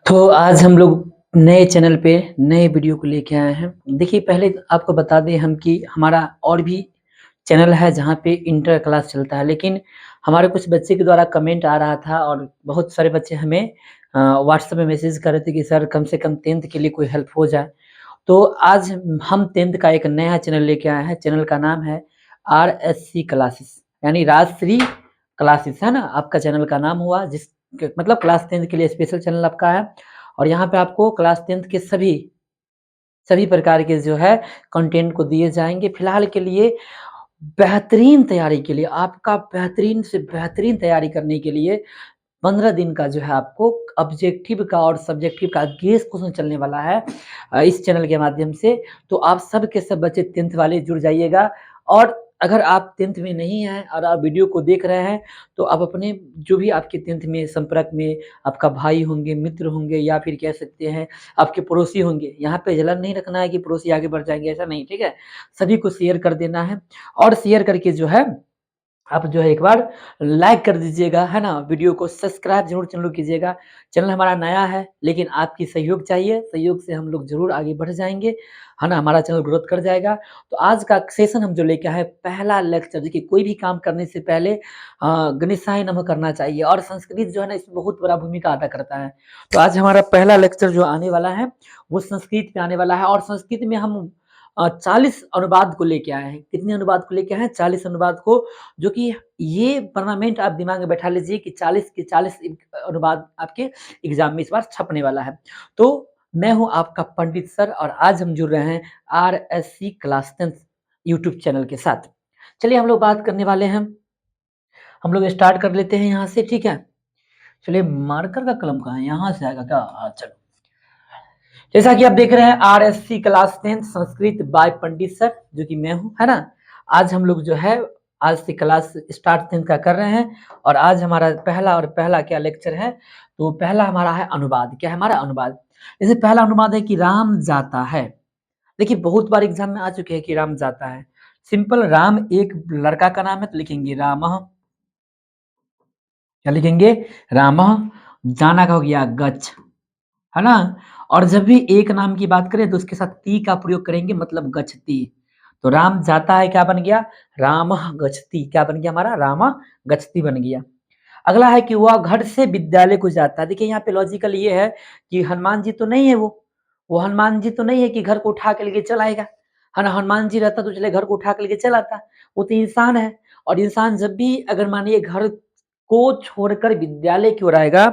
तो आज हम लोग नए चैनल पे नए वीडियो को लेके आए हैं। देखिए पहले आपको बता दें हम कि हमारा और भी चैनल है जहाँ पे इंटर क्लास चलता है, लेकिन हमारे कुछ बच्चे के द्वारा कमेंट आ रहा था और बहुत सारे बच्चे हमें व्हाट्सएप में मैसेज कर रहे थे कि सर कम से कम 10th के लिए कोई हेल्प हो जाए। तो आज हम 10th का एक नया चैनल लेके आए हैं। चैनल का नाम है आरएससी क्लासेस, यानी राजश्री क्लासेस, है ना? आपका चैनल का नाम हुआ जिस मतलब क्लास 10th के लिए स्पेशल चैनल आपका है। और यहाँ पे आपको क्लास 10th के सभी सभी प्रकार के जो है कंटेंट को दिए जाएँगे। फिलहाल के लिए बेहतरीन तैयारी के लिए, आपका बेहतरीन से बेहतरीन तैयारी करने के लिए 15 दिन का जो है आपको ऑब्जेक्टिव का और सब्जेक्टिव का गेस क्वेश्चन चलने वाला है इस चैनल के माध्यम से। तो आप सब के सब बच्चे 10th वाले जुड़ जाइएगा। और अगर आप 10th में नहीं हैं और आप वीडियो को देख रहे हैं, तो आप अपने जो भी आपके 10th में संपर्क में आपका भाई होंगे, मित्र होंगे, या फिर कह सकते हैं आपके पड़ोसी होंगे। यहाँ पे जलन नहीं रखना है कि पड़ोसी आगे बढ़ जाएँगे, ऐसा नहीं, ठीक है? सभी को शेयर कर देना है और शेयर करके जो है आप जो है एक बार लाइक कर दीजिएगा, है ना? वीडियो को सब्सक्राइब ज़रूर कीजिएगा। चैनल हमारा नया है, लेकिन आपकी सहयोग चाहिए, सहयोग से हम लोग ज़रूर आगे बढ़ जाएँगे, है ना? हमारा चैनल ग्रोथ कर जाएगा। तो आज का सेशन हम जो लेके आए हैं, पहला लेक्चर, देखिए कोई भी काम करने से पहले गणिसाय नमः करना चाहिए और संस्कृत जो है ना इसमें बहुत बड़ा भूमिका अदा करता है। तो आज हमारा पहला लेक्चर जो आने वाला है, वो संस्कृत पे आने वाला है और संस्कृत में हम 40 अनुवाद को लेके आए हैं। कितने अनुवाद को लेके आए हैं? 40 अनुवाद को, जो कि ये परमानेंट आप दिमाग में बैठा लीजिए कि 40 के 40 अनुवाद आपके एग्ज़ाम में इस बार छपने वाला है। तो मैं हूँ आपका पंडित सर और आज हम जुड़ रहे हैं आरएससी क्लास 10 यूट्यूब चैनल के साथ। चलिए हम लोग बात करने वाले हैं, हम लोग स्टार्ट कर लेते हैं यहाँ से, ठीक है? चलिए मार्कर का कलम कहाँ है? यहाँ से आएगा क्या? चलो। जैसा कि आप देख रहे हैं आरएससी क्लास 10 संस्कृत बाय पंडित सर, जो कि मैं हूँ, है ना? आज हम लोग जो है आज से क्लास स्टार्ट 10 का कर रहे हैं और आज हमारा पहला क्या लेक्चर है? तो पहला हमारा है अनुवाद। क्या है हमारा? अनुवाद। जैसे पहला अनुवाद है कि राम जाता है। देखिए बहुत बार एग्जाम में आ चुके हैं कि राम जाता है। सिंपल, राम एक लड़का का नाम है तो लिखेंगे रामः। क्या लिखेंगे? रामः। जाना का हो गया गच्छ, है ना? और जब भी एक नाम की बात करें तो उसके साथ ती का प्रयोग करेंगे, मतलब गच्छति। तो राम जाता है, क्या बन गया? रामः गच्छति। क्या बन गया हमारा? रामः गच्छति बन गया। अगला है कि वह घर से विद्यालय को जाता है। देखिए यहाँ पे लॉजिकल ये है कि हनुमान जी तो नहीं है वो हनुमान जी तो नहीं है कि घर को उठा के लेके चल आएगा, है ना? हनुमान जी रहता तो चले घर को उठा के लेके चल आता। वो तो इंसान है और इंसान जब भी अगर मानिए घर को छोड़कर विद्यालय की ओर आएगा,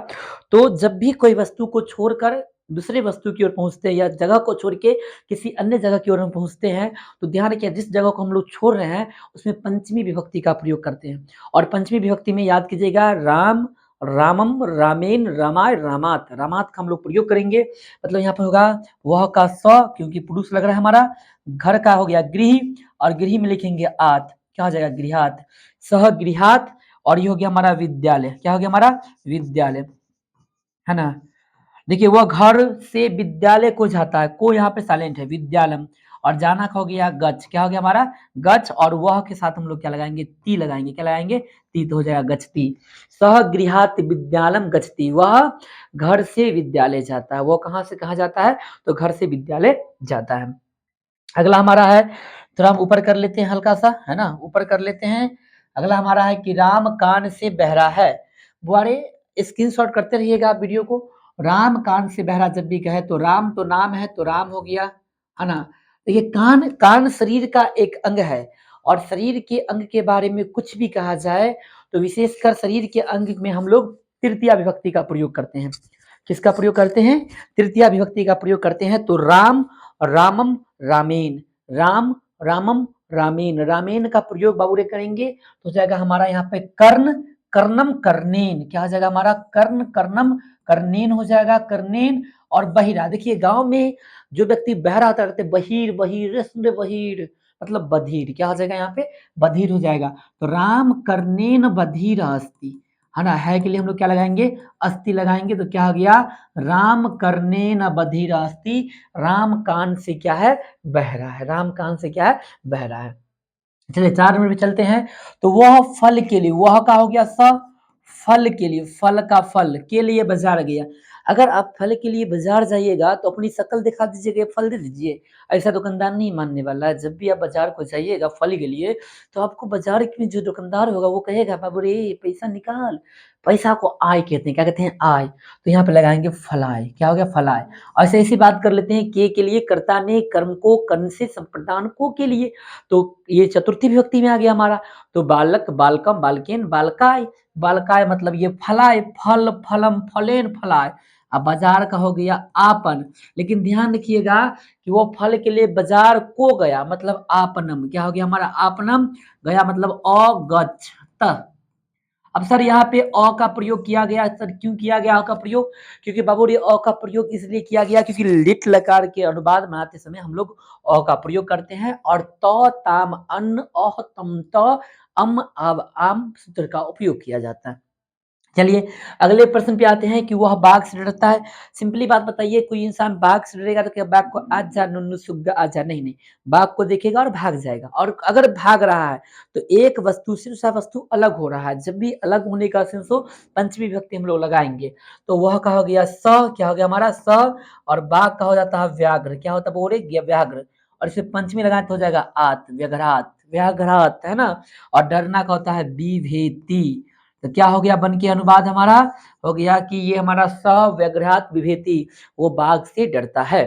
तो जब भी कोई वस्तु को छोड़कर दूसरे वस्तु की ओर पहुँचते हैं या जगह को छोड़ के किसी अन्य जगह की ओर हम पहुँचते हैं, तो ध्यान रखिए जिस जगह को हम लोग छोड़ रहे हैं उसमें पंचमी विभक्ति का प्रयोग करते हैं। और पंचमी विभक्ति में याद कीजिएगा राम, रामम, रामेन, रामाय, रामात। रामात का हम लोग प्रयोग करेंगे, मतलब यहाँ पे होगा वह का स, क्योंकि पुरुष लग रहा है हमारा। घर का हो गया गृह और गृह में लिखेंगे आत। क्या हो जाएगा? गृहात। सह गृहात। और ये हो गया हमारा विद्यालय। क्या हो गया हमारा? विद्यालय, है ना? देखिए वह घर से विद्यालय को जाता है, को यहाँ पे साइलेंट है, विद्यालम। और जाना का हो गया गच्छ। क्या हो गया हमारा? गच्छ। और वह के साथ हम लोग क्या लगाएंगे? ती लगाएंगे। क्या लगाएंगे? ती, तो हो जाएगा गच्छति। सह गृहात विद्यालम गच्छति। वह घर से विद्यालय जाता है। वो कहाँ से कहाँ जाता है? तो घर से विद्यालय जाता है। अगला हमारा है, थोड़ा हम ऊपर कर लेते हैं हल्का सा, है ना? ऊपर कर लेते हैं। अगला हमारा है कि राम कान से बहरा है। बुआरे स्क्रीनशॉट करते रहिएगा आप वीडियो को। राम कान से बहरा जब भी कहे तो राम तो नाम है तो राम हो गया, है ना? देखिए कान, कान शरीर का एक अंग है और शरीर के अंग के बारे में कुछ भी कहा जाए तो विशेषकर शरीर के अंग में हम लोग तृतीया विभक्ति का प्रयोग करते हैं। किसका प्रयोग करते हैं? तृतीया विभक्ति का प्रयोग करते हैं। तो राम, रामम, रामेन। राम, रामम, रामेन। रामेन का प्रयोग बाबूरे करेंगे तो हो जाएगा हमारा यहाँ पे कर्ण, कर्णम, कर्णेन। क्या हो जाएगा हमारा? कर्ण, कर्णम, कर्णेन हो जाएगा, कर्णेन। और बहिरा, देखिए गांव में जो व्यक्ति बहरा होता है बहीर, बहीर, रस्म बहीर, मतलब बधिर। क्या हो जाएगा यहाँ पे? बधिर हो जाएगा। तो राम कर्णेन बधिर अस्ति, है ना? है के लिए हम लोग क्या लगाएंगे? अस्ति लगाएंगे। तो क्या हो गया? राम कर्णेन बधिर अस्ति। राम कान से क्या है? बहरा है। राम कान से क्या है? बहरा है। चलिए 4 नंबर पे चलते हैं। तो वह फल के लिए, वह का हो गया स, फल के लिए, फल का फल के लिए बाजार गया। अगर आप फल के लिए बाजार जाइएगा तो अपनी शक्ल दिखा दीजिएगा, फल दे दीजिए, ऐसा दुकानदार नहीं मानने वाला है। जब भी आप बाजार को जाइएगा फल के लिए तो आपको बाजार में जो दुकानदार होगा वो कहेगा बाबू रे पैसा निकाल। पैसा को आय कहते हैं, क्या कहते हैं? आय। तो यहाँ पे लगाएंगे फलाय, क्या हो गया? फलाय। ऐसे ऐसी बात कर लेते हैं के लिए, कर्ता ने कर्म को कर्ण से संप्रदान को के लिए, तो ये चतुर्थी विभक्ति में आ गया हमारा। तो बालक, बालकम, बालकेन, बालकाय। बालकाय मतलब ये फलाय, फल, फलम, फलेन, फलाय। अब बाजार का हो गया आपन, लेकिन ध्यान रखिएगा कि वो फल के लिए बाजार को गया मतलब आपनम, क्या हो गया हमारा? आपनम। गया मतलब अगच्छत। अब सर यहाँ पे अ का प्रयोग किया गया, सर क्यों किया गया अ का प्रयोग? क्योंकि बाबू रे अ का प्रयोग इसलिए किया गया क्योंकि लिट लकार के अनुवाद बनाते समय हम लोग अ का प्रयोग करते हैं और त, ताम, अन्न, अह, तम, त, अम, आव, आम सूत्र का उपयोग किया जाता है। चलिए अगले प्रश्न पे आते हैं कि वह बाघ से डरता है। सिंपली बात बताइए, कोई इंसान बाघ से डरेगा तो क्या बाघ को आज जा नुन्नू सुग्गा आज जा? नहीं नहीं, बाघ को देखेगा और भाग जाएगा। और अगर भाग रहा है तो एक वस्तु से दूसरा वस्तु अलग हो रहा है, जब भी अलग होने का सेंस हो पंचमी विभक्ति हम लोग लगाएंगे। तो वह का हो गया स, क्या हो गया हमारा? स। और बाघ का हो जाता है व्याघ्र, क्या होता है बोले? व्याघ्र। और इसे पंचमी लगाए तो हो जाएगा आत, व्याघ्रात, व्याघ्रात है ना। और डरना का होता है विभेति। तो क्या हो गया बन के अनुवाद हमारा? हो गया कि ये हमारा सव्यघ्रात विभेति, वो बाघ से डरता है।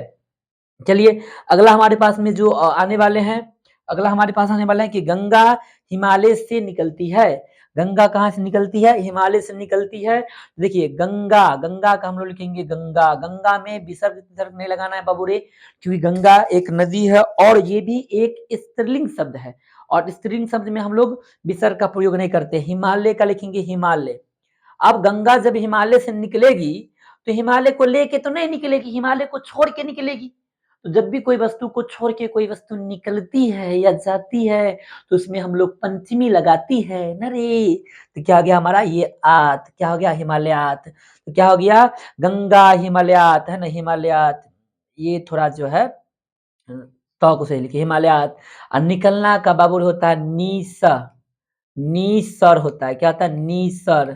चलिए अगला हमारे पास में जो आने वाले हैं, अगला हमारे पास आने वाला है कि गंगा हिमालय से निकलती है। गंगा कहाँ से निकलती है? हिमालय से निकलती है। देखिए गंगा, गंगा का हम लोग लिखेंगे गंगा। गंगा में विसर्ग विसर्ग नहीं लगाना है बाबू रे, क्योंकि गंगा एक नदी है और ये भी एक स्त्रीलिंग शब्द है, और स्त्रीलिंग शब्द में हम लोग विसर्ग का प्रयोग नहीं करते। हिमालय का लिखेंगे हिमालय। अब गंगा जब हिमालय से निकलेगी तो हिमालय को लेके तो नहीं निकलेगी, हिमालय को छोड़ के निकलेगी। तो जब भी कोई वस्तु को छोड़ के कोई वस्तु निकलती है या जाती है तो उसमें हम लोग पंचमी लगाती है न रे। तो क्या हो गया हमारा? ये आत, क्या हो गया? हिमालयात। तो क्या हो गया? गंगा हिमालयात है ना, हिमालयात। ये थोड़ा जो है तो को सही लिखिए, हिमालयात। और निकलना का बाबुल होता है नीस, नीसर होता है। क्या होता है? नीसर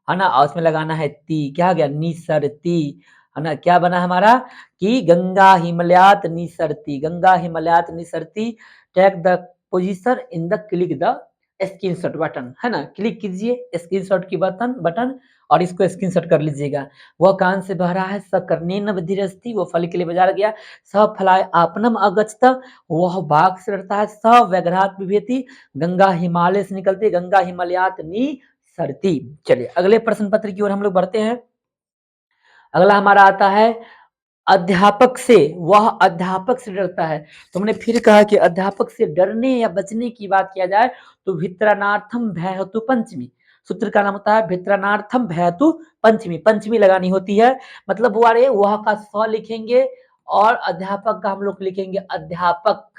है ना। और उसमें लगाना है ती, क्या हो गया? निसरती है ना। क्या बना हमारा कि गंगा हिमालयात निसरती, गंगा हिमालयात निसरती। Take the position in the click the screenshot button, है ना। क्लिक कीजिए स्क्रीनशॉट की बटन बटन और इसको स्क्रीनशॉट कर लीजिएगा। वह कान से बह रहा है, सकर्णेन बधिरस्ति, वो फल के लिए बाजार गया। स फलाय आपनम अगछत, वह बाघ से डरता है। स व्यघ्रात विभेति, गंगा हिमालय से निकलती, गंगा हिमालयात निसरती। चलिए अगले प्रश्न पत्र की ओर हम लोग बढ़ते हैं। अगला हमारा आता है अध्यापक से, वह अध्यापक से डरता है। तो हमने फिर कहा कि अध्यापक से डरने या बचने की बात किया जाए तो भित्रनार्थम भयतु पंचमी, सूत्र का नाम होता है भित्रनार्थम भयतु पंचमी। पंचमी लगानी होती है, मतलब वो अरे वह का स लिखेंगे और अध्यापक का हम लोग लिखेंगे अध्यापक,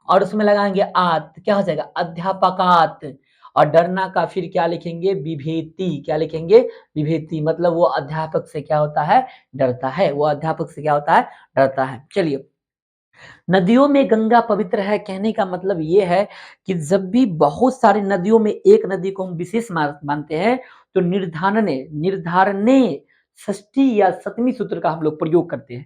और उसमें लगाएंगे आत, क्या हो जाएगा? अध्यापकात। और डरना का फिर क्या लिखेंगे? विभेति, क्या लिखेंगे? विभेति। मतलब वो अध्यापक से क्या होता है? डरता है। वो अध्यापक से क्या होता है? डरता है। चलिए नदियों में गंगा पवित्र है कहने का मतलब ये है कि जब भी बहुत सारी नदियों में एक नदी को हम विशेष मानते हैं तो निर्धारणे निर्धारणे षष्ठी या सतमी सूत्र का हम लोग प्रयोग करते हैं।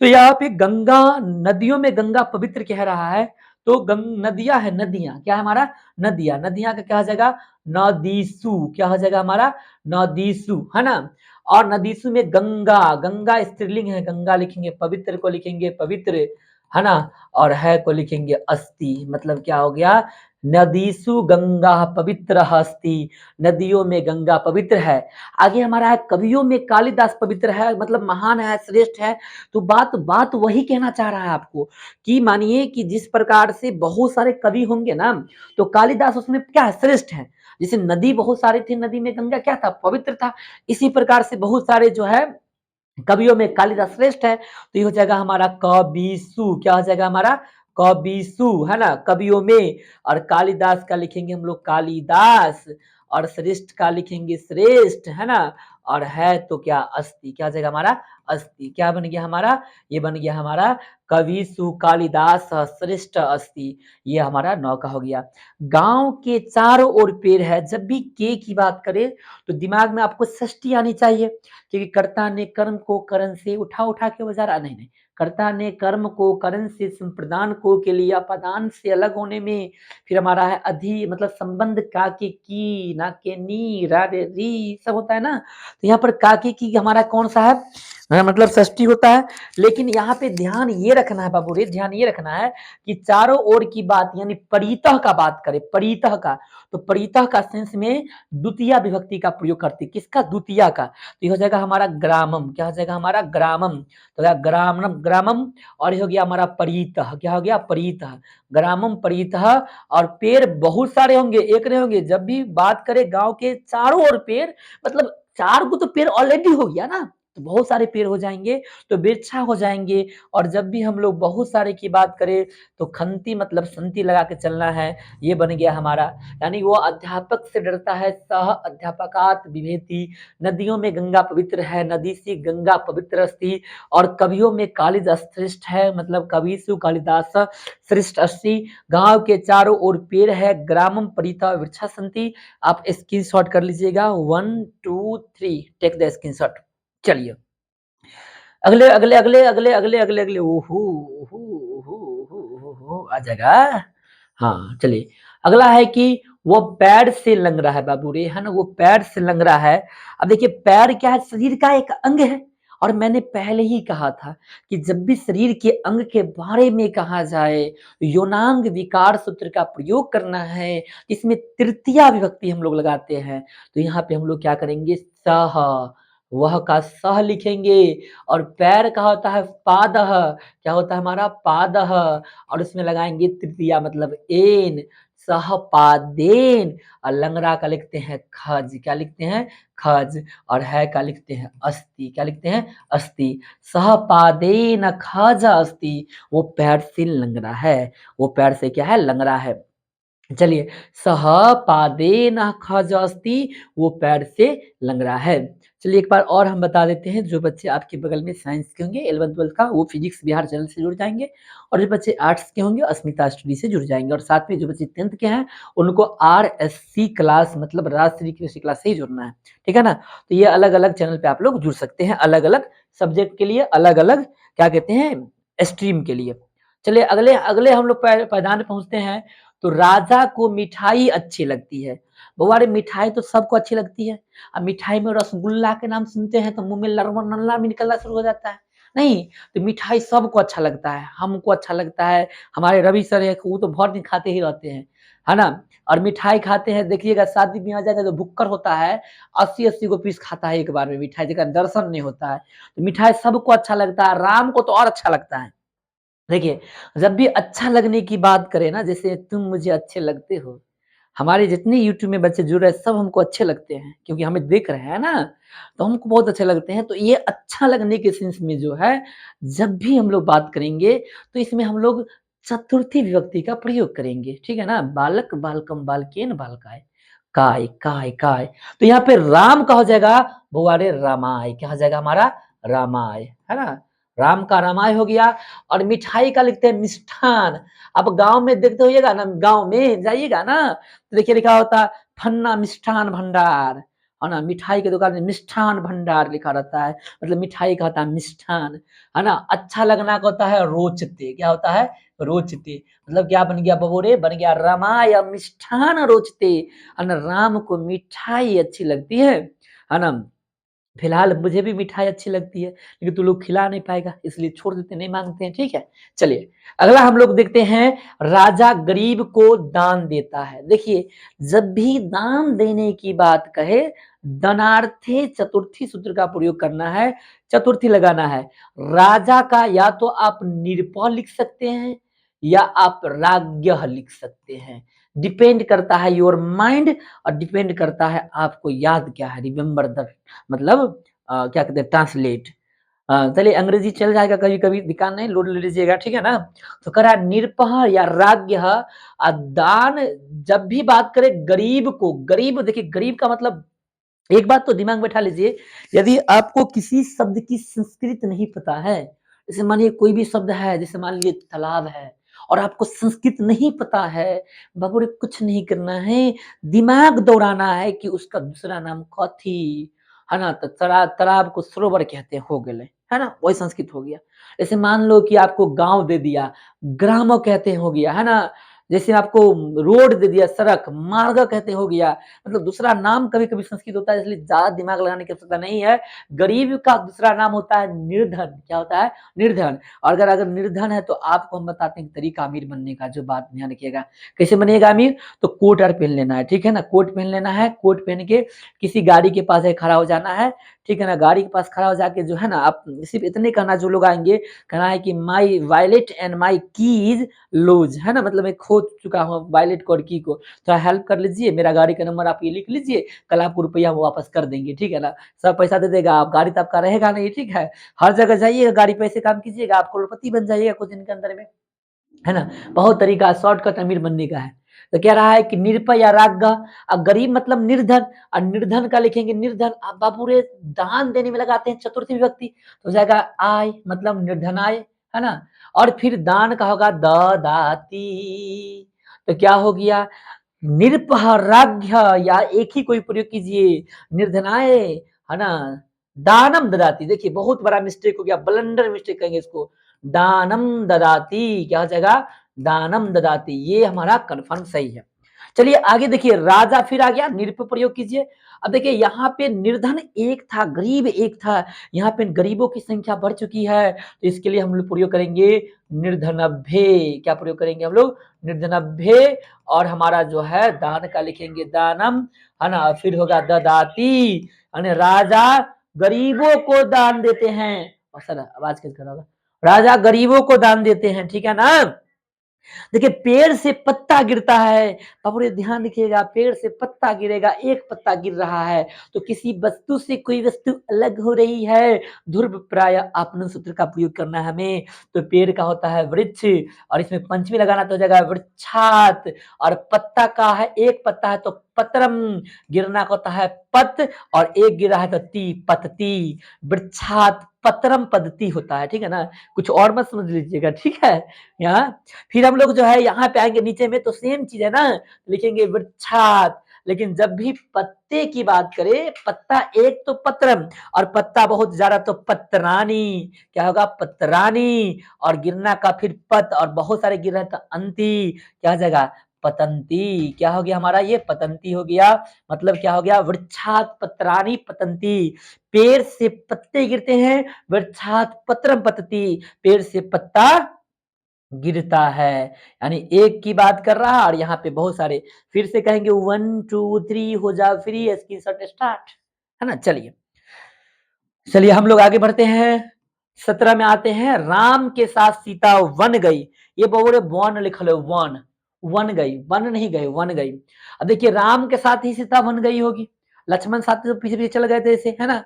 तो यहाँ पे गंगा, नदियों में गंगा पवित्र कह रहा है तो नदियां है, नदियां क्या है हमारा? नदियां, नदियां का क्या हो जाएगा? नदीसु, क्या हो जाएगा हमारा? नदीसु है ना। और नदीसु में गंगा, गंगा स्त्रीलिंग है, गंगा लिखेंगे, पवित्र को लिखेंगे पवित्र है ना। और है को लिखेंगे अस्ति, मतलब क्या हो गया? नदीसु गंगा पवित्र अस्ति, नदियों में गंगा पवित्र है। आगे हमारा है कवियों में कालिदास पवित्र है, मतलब महान है, श्रेष्ठ है। तो बात बात वही कहना चाह रहा है आपको कि मानिए कि जिस प्रकार से बहुत सारे कवि होंगे ना तो कालिदास उसमें क्या है? श्रेष्ठ है। जैसे नदी बहुत सारी थी, नदी में गंगा क्या था? पवित्र था। इसी प्रकार से बहुत सारे जो है कवियों में कालिदास श्रेष्ठ है। तो ये हो जाएगा हमारा कविसु, क्या हो जाएगा हमारा? कविसु है ना, कवियों में। और कालिदास का लिखेंगे हम लोग कालिदास, और श्रेष्ठ का लिखेंगे श्रेष्ठ है ना। और है तो क्या? अस्ति, क्या हो जाएगा हमारा? अस्ति। क्या बन गया हमारा? ये बन गया हमारा कविषु कालिदास श्रेष्ठ अस्ति। ये हमारा 9 का हो गया। गाँव के चारों ओर पेड़ है। जब भी के की बात करें तो दिमाग में आपको षष्ठी आनी चाहिए, क्योंकि कर्ता ने कर्म को करण से उठा के बजा रहा नहीं, कर्ता ने कर्म को करण से संप्रदान को के लिए अपादान से अलग होने में। फिर हमारा है अधि मतलब संबंध का के की ना के नी रा रे री सब होता है ना, तो यहाँ पर का के की हमारा कौन सा है, मतलब षष्ठी होता है। लेकिन यहाँ पे ध्यान ये रखना है बाबू रे, ध्यान ये रखना है कि चारों ओर की बात यानी परितः का बात करें, परितः का, तो परितः का सेंस में द्वितीय विभक्ति का प्रयोग करते, किसका, द्वितीय का। तो ये हो जाएगा हमारा ग्रामम, क्या हो जाएगा हमारा ग्रामम, तो ग्रामम ग्रामम, और ये हो गया हमारा परितः, क्या हो गया परितः, ग्रामम परितः। और पेड़ बहुत सारे होंगे, एक नहीं होंगे। जब भी बात करें गांव के चारों ओर पेड़, मतलब 4 को तो पेड़ ऑलरेडी हो गया ना, तो बहुत सारे पेड़ हो जाएंगे, तो वृक्षा हो जाएंगे। और जब भी हम लोग बहुत सारे की बात करें तो खंती मतलब संति लगा के चलना है, ये बन गया हमारा। यानी वो अध्यापक से डरता है, सह अध्यापकात विभेति। नदियों में गंगा पवित्र है, नदी से गंगा पवित्र अस्ति। और कवियों में कालिदास श्रेष्ठ है, मतलब कविषु कालिदास श्रेष्ठ अस्ति। गांव के चारों ओर पेड़ है, ग्रामम परितः वृक्षा संति। आप स्क्रीनशॉट कर लीजिएगा, 1 2 3 टेक द स्क्रीनशॉट। चलिए अगले अगले अगले अगले अगले अगले अगले ओहो ओहो ओहो ओहो ओहो आ जाएगा। हाँ चलिए, अगला है कि वो पैर से लंग रहा है बाबू रे, है ना, वो पैर से लंग रहा है। अब देखिए पैर क्या है, शरीर का एक अंग है। और मैंने पहले ही कहा था कि जब भी शरीर के अंग के बारे में कहा जाए, योनांग विकार सूत्र का प्रयोग करना है, इसमें तृतीया विभक्ति हम लोग लगाते हैं। तो यहाँ पे हम लोग क्या करेंगे, सह, वह का सह लिखेंगे। और पैर का होता है पादः, क्या होता है हमारा पादः, और उसमें लगाएंगे तृतीया मतलब एन, सहपादेन। और लंगड़ा का लिखते हैं खज, क्या लिखते हैं खज। और है का लिखते हैं अस्ति, क्या लिखते हैं अस्ति। सहपादेन खज अस्ति, वो पैर से लंगड़ा है, वो पैर से क्या है लंगड़ा है। चलिए, सह पादेन खज अस्ति, वो पैर से लंगड़ा है। चलिए एक बार और हम बता देते हैं, जो बच्चे आपके बगल में साइंस के होंगे 11th-12th का, वो फिजिक्स बिहार चैनल से जुड़ जाएंगे। और जो बच्चे आर्ट्स के होंगे अस्मिता स्टडी से जुड़ जाएंगे। और साथ में जो बच्चे 10th के हैं उनको RSC क्लास मतलब राजश्री कृषि क्लास से ही जुड़ना है, ठीक है ना। तो ये अलग अलग चैनल पे आप लोग जुड़ सकते हैं, अलग अलग सब्जेक्ट के लिए, अलग अलग क्या कहते हैं स्ट्रीम के लिए। चलिए अगले अगले हम लोग पायदान पहुंचते हैं। तो राजा को मिठाई अच्छी लगती है। बउआ रे मिठाई तो सबको अच्छी लगती है। अब मिठाई में रसगुल्ला के नाम सुनते हैं तो मुंह में लरवा नल्ला भी निकलना शुरू हो जाता है, नहीं। तो मिठाई सबको अच्छा लगता है, हमको अच्छा लगता है, हमारे रवि सर है वो तो भर दिन खाते ही रहते हैं, है ना। और मिठाई खाते हैं, देखिएगा शादी में आ जाएगा तो भुक्कड़ होता है, 80-80 को पीस खाता है एक बार में मिठाई, जगह दर्शन नहीं होता है। तो मिठाई सबको अच्छा लगता है, राम को तो और अच्छा लगता है। देखिए, जब भी अच्छा लगने की बात करें ना, जैसे तुम मुझे अच्छे लगते हो, हमारे जितने यूट्यूब में बच्चे जुड़ रहे हैं सब हमको अच्छे लगते हैं, क्योंकि हमें देख रहे हैं ना, तो हमको बहुत अच्छे लगते हैं। तो ये अच्छा लगने के सेंस में जो है, जब भी हम लोग बात करेंगे तो इसमें हम लोग चतुर्थी विभक्ति का प्रयोग करेंगे, ठीक है ना। बालक बालकम बालकेन बालकाय, काय काय काय। तो यहाँ पे राम का हो जाएगा बुआरे रामाय, क्या हो जाएगा हमारा रामाय, है ना। राम का रामाय हो गया। और मिठाई का लिखते हैं मिष्ठान। अब गांव में देखते होइएगा ना, गांव में जाइएगा ना तो देखिए लिखा होता है फन्ना मिष्ठान भंडार, है ना। मिठाई की दुकान में मिष्ठान भंडार लिखा रहता है, मतलब मिठाई का होता है मिष्ठान, है ना। अच्छा लगना का होता है रोचते, क्या होता है रोचते, मतलब क्या बन गया बबोरे, बन गया रामाय मिष्ठान रोचते, है ना। राम को मिठाई अच्छी लगती है ना। फिलहाल मुझे भी मिठाई अच्छी लगती है, लेकिन तू लोग खिला नहीं पाएगा इसलिए छोड़ देते, नहीं मांगते हैं, ठीक है। चलिए अगला हम लोग देखते हैं, राजा गरीब को दान देता है। देखिए जब भी दान देने की बात कहे, दनार्थे चतुर्थी सूत्र का प्रयोग करना है, चतुर्थी लगाना है। राजा का या तो आप निरपह लिख सकते हैं या आप राज्ञ लिख सकते हैं, डिपेंड करता है योर माइंड, और डिपेंड करता है आपको याद क्या है, रिमेम्बर द मतलब क्या कहते हैं ट्रांसलेट। चलिए अंग्रेजी चल जाएगा कभी कभी, दिक्कत नहीं, लोड ले लीजिएगा, ठीक है ना। तो कह रहा है निरपह या राज्ञ दान। जब भी बात करें गरीब को, गरीब देखिए गरीब का मतलब, एक बात तो दिमाग में बैठा लीजिए, यदि आपको किसी शब्द की संस्कृत नहीं पता है जैसे मानिए कोई भी शब्द है, जैसे मान लीजिए तालाब है और आपको संस्कृत नहीं पता है, बाबू रे कुछ नहीं करना है, दिमाग दौड़ाना है कि उसका दूसरा नाम कथी, है ना? तो तालाब को सरोवर कहते हैं, हो गेले, है ना? वही संस्कृत हो गया। जैसे मान लो कि आपको गाँव दे दिया, ग्राम कहते हैं, हो गया, है ना? जैसे आपको रोड दे दिया, सड़क, मार्ग कहते हो गया, मतलब दूसरा नाम कभी-कभी संस्कृत होता है, इसलिए ज़्यादा दिमाग लगाने की आवश्यकता नहीं है। गरीब का दूसरा नाम होता है निर्धन, क्या होता है? निर्धन। और अगर निर्धन है तो आपको हम बताते हैं तरीका अमीर बनने का, जो बात ध्यान रखिएगा। कैसे बनिएगा अमीर? तो कोट और पहन लेना है, ठीक है ना? कोट पहन लेना है, कोट पहन के किसी गाड़ी के पास खड़ा हो जाना है, ठीक है ना? गाड़ी के पास खड़ा हो जाके जो है ना, आप सिर्फ इतने कहना, जो लोग आएँगे, कहना है कि my wallet and my keys lose, है ना? मतलब मैं खो चुका हूँ वॉलेट को और की को, थोड़ा हेल्प कर लीजिए, मेरा गाड़ी का नंबर आप ये लिख लीजिए, कल आपको रुपया हम वापस कर देंगे, ठीक है ना? सब पैसा दे देगा, आप गाड़ी तो आपका रहेगा नहीं, ठीक है? हर जगह जाइएगा, गाड़ी पे ऐसे काम कीजिएगा, आप करोड़पति बन जाइएगा कुछ दिन के अंदर में, है ना? बहुत तरीका शॉर्टकट अमीर बनने का है। तो कह रहा है कि निरपय राग, गरीब मतलब निर्धन, और निर्धन का लिखेंगे निर्धन, आप बाबू रे दान देने में लगाते हैं चतुर्थी विभक्ति, तो हो जाएगा आय, मतलब निर्धनाय, है ना? और फिर दान का होगा ददाति, तो क्या हो गया? निरपराध्य, या एक ही कोई प्रयोग कीजिए, निर्धनाय, है ना? दानम ददाति, देखिए बहुत बड़ा मिस्टेक हो गया, ब्लंडर मिस्टेक कहेंगे इसको। दानम ददाति, क्या हो जाएगा? दानम ददाति, ये हमारा कन्फर्म सही है। चलिए आगे देखिए, राजा फिर आ गया, निर पे प्रयोग कीजिए। अब देखिए यहाँ पे निर्धन एक था, गरीब एक था, यहाँ पे गरीबों की संख्या बढ़ चुकी है, तो इसके लिए हम लोग प्रयोग करेंगे निर्धनभ्य। क्या प्रयोग करेंगे हम लोग? निर्धनभ्य। और हमारा जो है दान का लिखेंगे दानम, है ना? फिर होगा ददाती, यानी राजा गरीबों को दान देते हैं। और सर आवाज कैसे कर रहा होगा? राजा गरीबों को दान देते हैं, ठीक है ना? देखिए पेड़ से पत्ता गिरता है, बाबू ध्यान रखिएगा, पेड़ से पत्ता गिरेगा, एक पत्ता गिर रहा है, तो किसी वस्तु से कोई वस्तु अलग हो रही है, ध्रुव प्राय आपन सूत्र का प्रयोग करना है हमें। तो पेड़ का होता है वृक्ष, और इसमें पंचमी लगाना तो हो जाएगा वृक्षात, और पत्ता का है, एक पत्ता है तो पत्रम, गिरना का होता है पत, और एक गिरा है तो ती, पतती, वृक्षात पत्रम पद्धति होता है, ठीक है ना? कुछ और मत समझ लीजिएगा, ठीक है? यहाँ फिर हम लोग जो है यहाँ पे आएंगे नीचे में, तो सेम चीज है ना, लिखेंगे वृक्षात। लेकिन जब भी पत्ते की बात करें, पत्ता एक तो पत्रम, और पत्ता बहुत ज्यादा तो पत्रानी, क्या होगा? पत्रानी, और गिरना का फिर पत, और बहुत सारे गिर रहे तो अंति, क्या हो जाएगा? पतंती। क्या हो गया हमारा? ये पतंती हो गया, मतलब क्या हो गया? वृक्षात पत्रानी पतंती, पेड़ से पत्ते गिरते हैं, वृक्षात पत्रम पतती, पेड़ से पत्ता गिरता है, यानी एक की बात कर रहा और यहाँ पे बहुत सारे। फिर से कहेंगे 1 2 3 हो जाओ फ्री, स्क्रीनशॉट स्टार्ट, है ना? चलिए चलिए हम लोग आगे बढ़ते हैं। 17 में आते हैं, राम के साथ सीता वन गई। ये बोले वन लिखल है, वन, वन गई, वन नहीं गए, वन गई। अब देखिए राम के साथ ही सीता वन गई होगी, लक्ष्मण साथ तो पीछे पीछे चल गए थे ऐसे, है ना?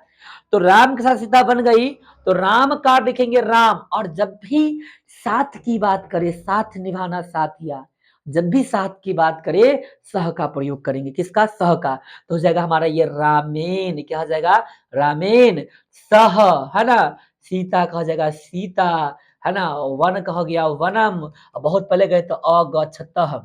तो राम के साथ सीता बन गई, तो राम का देखेंगे राम, और जब भी साथ की बात करे, साथ निभाना, साथिया, जब भी साथ की बात करे, सह का प्रयोग करेंगे। किसका? सह का। तो हो जाएगा हमारा ये रामेन, क्या हो जाएगा? रामेन। सह, है ना? सीता का हो जाएगा सीता, है ना? वन का हो गया वनम, बहुत पहले गए तो अगछतः।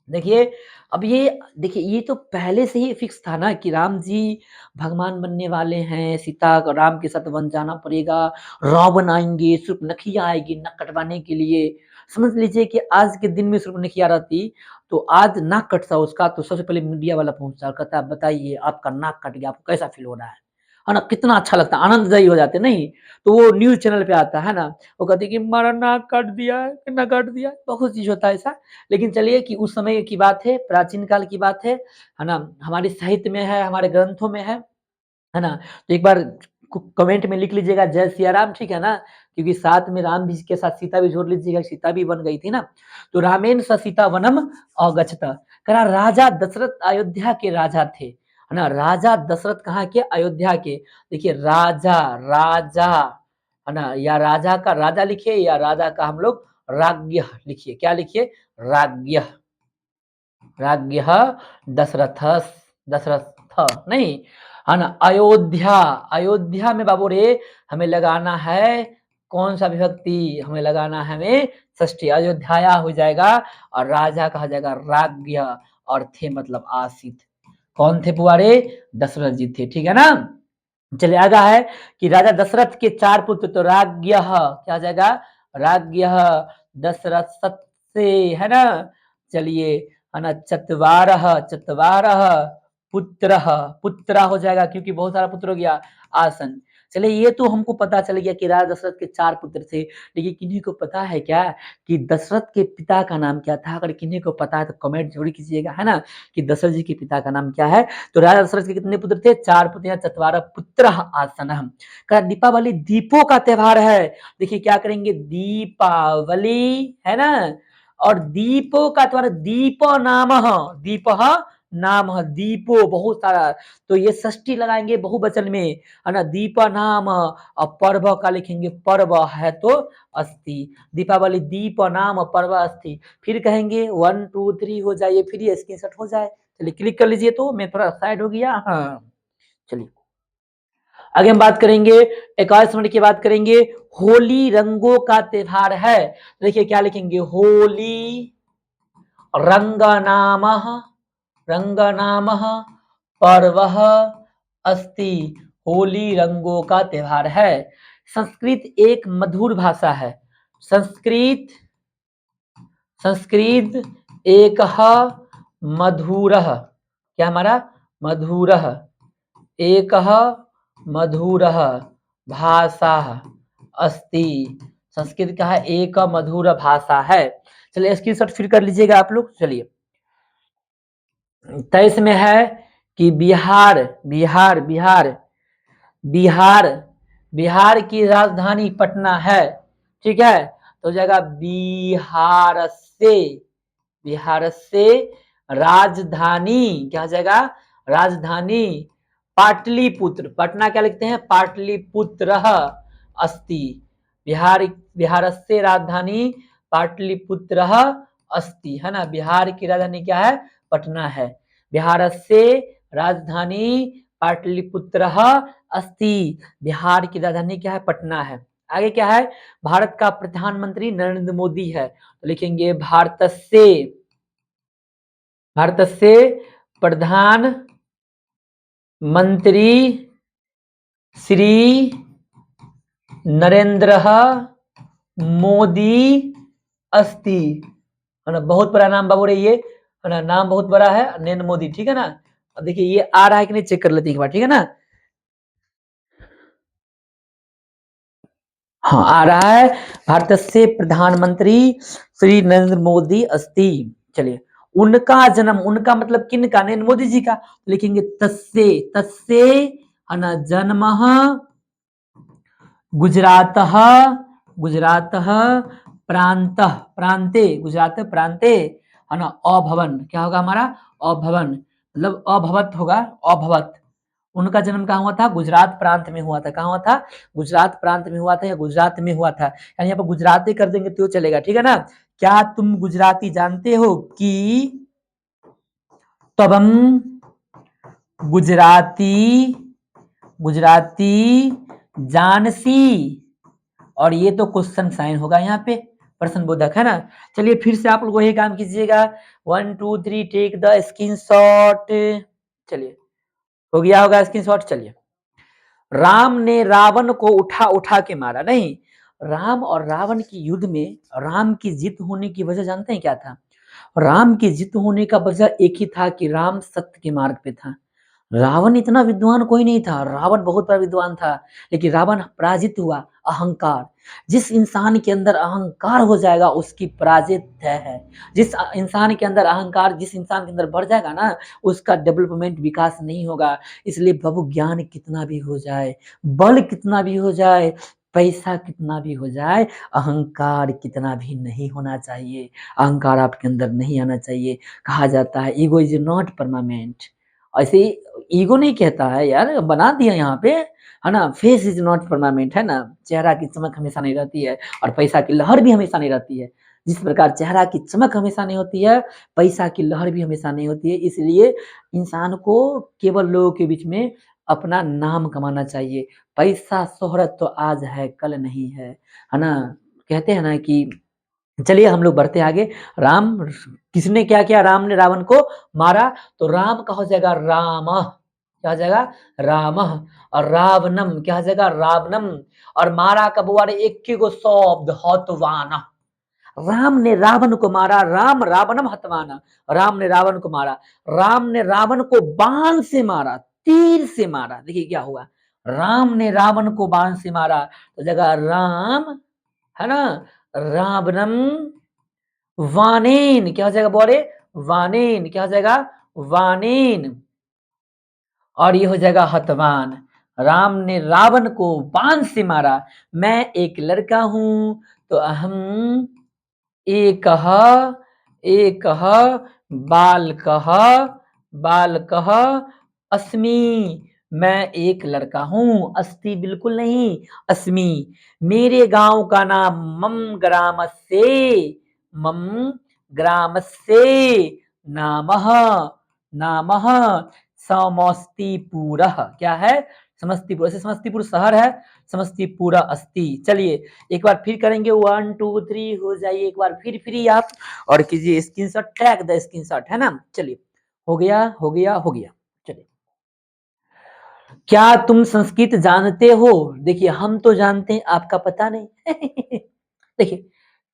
देखिए, अब ये देखिए, ये तो पहले से ही फिक्स था ना कि राम जी भगवान बनने वाले हैं, सीता को राम के साथ वन जाना पड़ेगा, रावण आएँगे, शूर्पणखी आएगी नक कटवाने के लिए। समझ लीजिए कि आज के दिन में शूर्पणखी रहती, तो आज नाक कटता उसका, तो सबसे पहले मीडिया वाला पहुँचता और कहता, बताइए आपका नाक कट गया, आपको कैसा फ़ील हो रहा है? है ना? कितना अच्छा लगता है, आनंददायी हो जाते, नहीं? तो वो न्यूज़ चैनल पे आता है ना, वो कहती है कि हमारा नाक काट दिया है, नाक काट दिया है, बहुत चीज़ होता है ऐसा। लेकिन चलिए कि उस समय की बात है, प्राचीन काल की बात है ना? हमारे साहित्य में है, हमारे ग्रंथों में है ना? तो एक बार कमेंट में लिख लीजिएगा जय सिया राम, ठीक है ना? क्योंकि साथ में राम जी के साथ सीता भी जोड़ लीजिएगा, सीता भी बन गई थी ना। तो रामेण स सीता वनम अगच्छत। कहा राजा दशरथ अयोध्या के राजा थे, है ना? राजा दशरथ कहाँ के? अयोध्या के। देखिए राजा, राजा, है ना? या राजा का राजा लिखिए, या राजा का हम लोग राज्ञ लिखिए। क्या लिखिए? राज्ञ, राज्ञः दशरथस, दशरथ नहीं, है ना? अयोध्या, अयोध्या में बाबू रे हमें लगाना है कौन सा विभक्ति हमें लगाना है, हमें षष्ठी। अयोध्या हो जाएगा और राजा कहा जाएगा राज्ञ और थे मतलब आसित। कौन थे पुआरे? दशरथ जी थे, ठीक है ना। चलिए आगे है कि राजा दशरथ के 4 पुत्र, तो राज्ञ क्या हो जाएगा? राज्ञ दशरथ सत्से, है ना। चलिए है ना, चत्वारः चत्वारः पुत्र, पुत्र हो जाएगा क्योंकि बहुत सारा पुत्र हो गया। आसन। चलिए ये तो हमको पता चल गया कि राजा दशरथ के 4 पुत्र थे, लेकिन किन्हीं को पता है क्या कि दशरथ के पिता का नाम क्या था? अगर किन्हीं को पता है तो कमेंट जरूर कीजिएगा, है ना, कि दशरथ जी के पिता का नाम क्या है। तो राजा दशरथ के कितने पुत्र थे? 4 पुत्र या चत्वारः पुत्र आसनः। का दीपावली दीपों का त्योहार है। देखिए क्या करेंगे, दीपावली, है ना, और दीपों का त्योहार, दीप नामः, दीप नाम, दीपो बहुत सारा, तो ये षष्ठी लगाएंगे बहुवचन में, है ना, दीप नाम। और पर्व का लिखेंगे पर्व है तो अस्ति। दीपावली दीप नाम पर्व अस्ति। फिर कहेंगे 1 2 3 हो जाए, फिर ये स्क्रीनशॉट हो जाए। चलिए क्लिक कर लीजिए, तो मैं थोड़ा साइड हो गया। हाँ चलिए आगे हम बात करेंगे, 21 मिनट की बात करेंगे। होली रंगों का त्योहार है। देखिए क्या लिखेंगे, होली रंगनामः, रंगनामः पर्वः अस्ति। होली रंगों का त्योहार है। संस्कृत एक मधुर भाषा है। संस्कृत, संस्कृत एक मधुरः, क्या हमारा? मधुरः, एक मधुरः भाषा अस्ति। संस्कृत का है एक मधुर भाषा है। चलिए स्क्रीनशॉट फिर कर लीजिएगा आप लोग। चलिए 23 में है कि बिहार, बिहार बिहार बिहार बिहार की राजधानी पटना है, ठीक है। तो हो जाएगा बिहार से, बिहार से राजधानी क्या हो जाएगा? राजधानी पाटलिपुत्र, पटना क्या लिखते हैं? पाटलिपुत्र अस्ति। बिहार, बिहार से राजधानी पाटलिपुत्र अस्ति, है ना। बिहार की राजधानी क्या है? पटना है। बिहार से राजधानी पाटलिपुत्र अस्ति। बिहार की राजधानी क्या है? पटना है। आगे क्या है? भारत का प्रधानमंत्री नरेंद्र मोदी है, तो लिखेंगे भारत से, भारत से प्रधान मंत्री श्री नरेंद्र मोदी अस्ति, है ना। बहुत बड़ा नाम बाबू रही है ना, नाम बहुत बड़ा है, नरेंद्र मोदी, ठीक है ना। अब देखिए ये आ रहा है कि नहीं, चेक कर लेते हैं एक बार, ठीक है ना। हाँ आ रहा है, भारत से प्रधानमंत्री श्री नरेंद्र मोदी अस्ति। चलिए उनका जन्म, उनका मतलब किन का? नरेंद्र मोदी जी का। लिखेंगे तस्से, तस्से है ना, जन्म गुजरात, गुजरात प्रांत, प्रांते, गुजरात प्रांते, है ना, अभवन, क्या होगा हमारा? अभवन, मतलब अभवत होगा, अभवत। उनका जन्म कहाँ हुआ था? गुजरात प्रांत में हुआ था। कहाँ हुआ था? गुजरात प्रांत में हुआ था या गुजरात में हुआ था। यानी यहाँ पर गुजराती कर देंगे तो चलेगा, ठीक है ना। क्या तुम गुजराती जानते हो कि तबम गुजराती, गुजराती जानसी, और ये तो क्वेश्चन साइन होगा यहाँ पे, प्रश्न बोधक, है ना। चलिए फिर से आप लोग वही काम कीजिएगा, 1 2 3 टेक द स्क्रीनशॉट। चलिए हो गया होगा स्क्रीनशॉट। चलिए राम ने रावण को उठा उठा के मारा, नहीं, राम और रावण की युद्ध में राम की जीत होने की वजह जानते हैं क्या था? राम की जीत होने का वजह एक ही था कि राम सत्य के मार्ग पे था। रावण इतना विद्वान कोई नहीं था, रावण बहुत बड़ा विद्वान था, लेकिन रावण पराजित हुआ। अहंकार, जिस इंसान के अंदर अहंकार हो जाएगा उसकी पराजय तय है। जिस इंसान के अंदर अहंकार, जिस इंसान के अंदर बढ़ जाएगा ना, उसका डेवलपमेंट, विकास नहीं होगा। इसलिए प्रभु ज्ञान कितना भी हो जाए, बल कितना भी हो जाए, पैसा कितना भी हो जाए, अहंकार कितना भी नहीं होना चाहिए। अहंकार आपके अंदर नहीं आना चाहिए। कहा जाता है ईगो इज नॉट परमानेंट। ऐसे ईगो नहीं कहता है यार, बना दिया यहाँ पे, है ना। फेस इज नॉट परमानेंट, है ना। चेहरा की चमक हमेशा नहीं रहती है, और पैसा की लहर भी हमेशा नहीं रहती है। जिस प्रकार चेहरा की चमक हमेशा नहीं होती है, पैसा की लहर भी हमेशा नहीं होती है। इसलिए इंसान को केवल लोगों के बीच में अपना नाम कमाना चाहिए। पैसा शोहरत तो आज है कल नहीं है ना? कहते हैं ना कि चलिए हम लोग बढ़ते हैं आगे। राम किसने क्या किया? राम ने रावण को मारा, तो राम का हो जाएगा रामः, क्या हो जाएगा? रामः। और रावणम क्या हो जाएगा? रावणम। और मारा कब हुआ रे? एक गो शब्द हतवाना। राम ने रावण को मारा, राम रावणम हतवाना। राम ने रावण को मारा, राम ने रावण को बाण से मारा, तीर से मारा। देखिए क्या हुआ, राम ने रावण को बाण से मारा तो जगह राम, है ना? रावणम वानेन, क्या हो जाएगा बोले? वानेन, क्या हो जाएगा? वानेन। और ये हो जाएगा हतवान। राम ने रावण को बाण से मारा। मैं एक लड़का हूं तो अहम एकः एकः बालकः बालकः अस्मि। मैं एक लड़का हूँ, अस्ति बिल्कुल नहीं, अस्मि। मेरे गांव का नाम मम ग्रामस्य मम ग्रामस्य नामः नामः समस्तीपुरः। क्या है? समस्तीपुर। ऐसे समस्तीपुर शहर है, समस्तीपुर अस्ति। चलिए एक बार फिर करेंगे, 1 2 3 हो जाइए एक बार फिर फ्री आप, और कीजिए स्क्रीनशॉट, टैग द स्क्रीनशॉट, है ना? चलिए हो गया हो गया हो गया। चलिए, क्या तुम संस्कृत जानते हो? देखिए हम तो जानते हैं, आपका पता नहीं। देखिए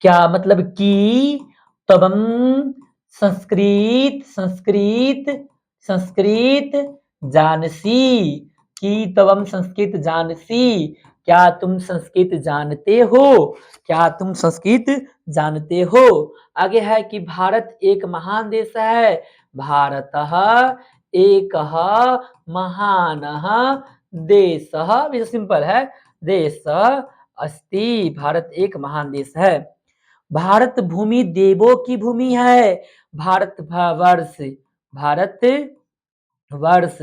क्या मतलब कि तबम संस्कृत संस्कृत संस्कृत जानसी, कि तबम संस्कृत जानसी, क्या तुम संस्कृत जानते हो? क्या तुम संस्कृत जानते हो? आगे है कि भारत एक महान देश है, भारतः एकः महानः देशः, भी सिंपल है, देश अस्ति। भारत एक महान देश है। भारत भूमि देवों की भूमि है, भारत वर्ष, भारत वर्ष।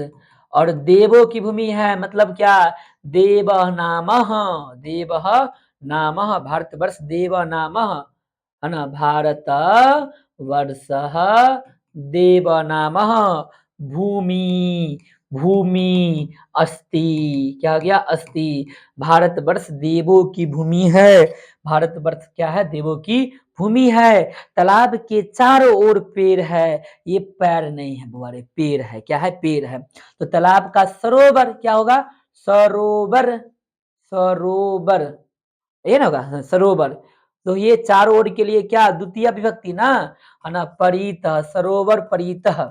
और देवों की भूमि है मतलब क्या? देव नामः, देव नामः, भारत वर्ष देव नामः, है ना? भारत वर्ष देव नामः भूमि, भूमि अस्ति, क्या हो गया? अस्ति। भारत वर्ष देवों की भूमि है, भारत वर्ष क्या है? देवों की भूमि है। तालाब के चारों ओर पेड़ है, ये पैर नहीं है बुआरे, पेड़ है। क्या है? पेड़ है। तो तालाब का सरोवर क्या होगा? सरोवर, सरोवर, ये ना होगा, हाँ, सरोवर। तो ये चारों ओर के लिए क्या? द्वितीय विभक्ति ना, है ना? परितः, सरोवर परितः,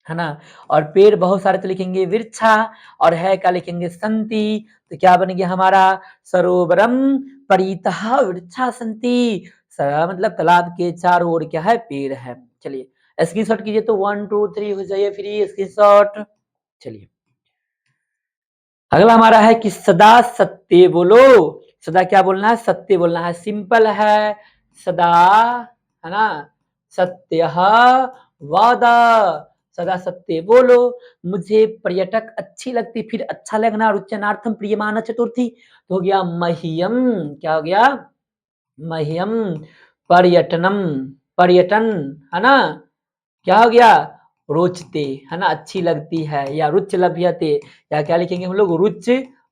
है ना? और पेड़ बहुत सारे तो लिखेंगे वृक्षा, और है क्या लिखेंगे? संति। तो क्या बन गया हमारा? सरोवरम परितः वृक्षा संति। मतलब तालाब के चारों ओर क्या है? पेड़ है। चलिए स्क्रीनशॉट कीजिए, तो 1 2 3 हो जाइए फ्री स्क्रीनशॉट। चलिए अगला हमारा है कि सदा सत्य बोलो। सदा क्या बोलना है? सत्य बोलना है, सिंपल है। सदा, है ना? सत्य वादा, सदा सत्य बोलो। मुझे पर्यटक अच्छी लगती, फिर अच्छा लगना, रुचनार्थम प्रियमाना चतुर्थी। तो हो गया मह्यम, क्या हो गया? मह्यम पर्यटनम, पर्यटन, है ना? क्या हो गया? रोचते, है ना? अच्छी लगती है, या रुच लभ्यते, या क्या लिखेंगे हम लोग? रुच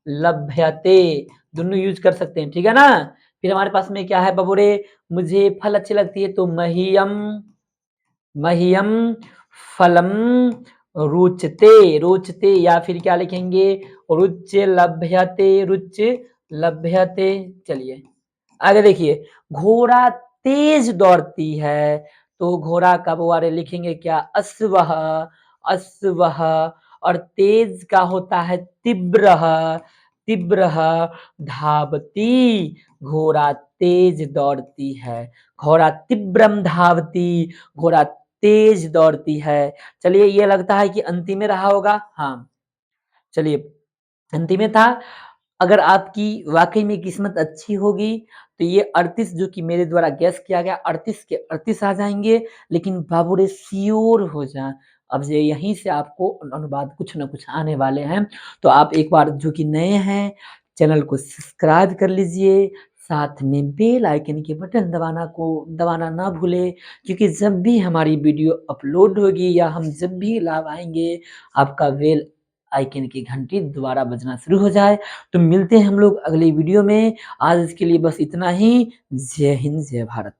लभ्यते, दोनों यूज कर सकते हैं, ठीक है ना? फिर हमारे पास में क्या है बबूरे? मुझे फल अच्छी लगती है, तो मह्यम, मह्यम फलम रुचते, रोचते, या फिर क्या लिखेंगे? रुच लभ्यते, रुच लभ्यते। चलिए आगे देखिए, घोड़ा तेज दौड़ती है, तो घोड़ा का बुआरे लिखेंगे क्या? अश्वः, अश्वः। और तेज का होता है तीव्रः, तीव्रः। धावती, घोड़ा तेज दौड़ती है, घोड़ा तीव्रम धावती, घोड़ा तेज दौड़ती है। चलिए ये लगता है कि अंतिम में रहा होगा, हाँ। चलिए अंतिम में था। अगर आपकी वाकई में किस्मत अच्छी होगी तो ये 38 जो कि मेरे द्वारा गैस किया गया 38 के 38 आ जाएंगे, लेकिन बाबूरे श्योर हो जाए। अब ये यहीं से आपको अनुवाद कुछ ना कुछ आने वाले हैं, तो आप एक बार जो कि नए हैं चैनल को सब्सक्राइब कर लीजिए, साथ में बेल आइकन के बटन दबाना ना भूले, क्योंकि जब भी हमारी वीडियो अपलोड होगी या हम जब भी लाइव आएंगे, आपका बेल आइकन की घंटी दोबारा बजना शुरू हो जाए। तो मिलते हैं हम लोग अगली वीडियो में। आज के लिए बस इतना ही। जय हिंद, जय भारत।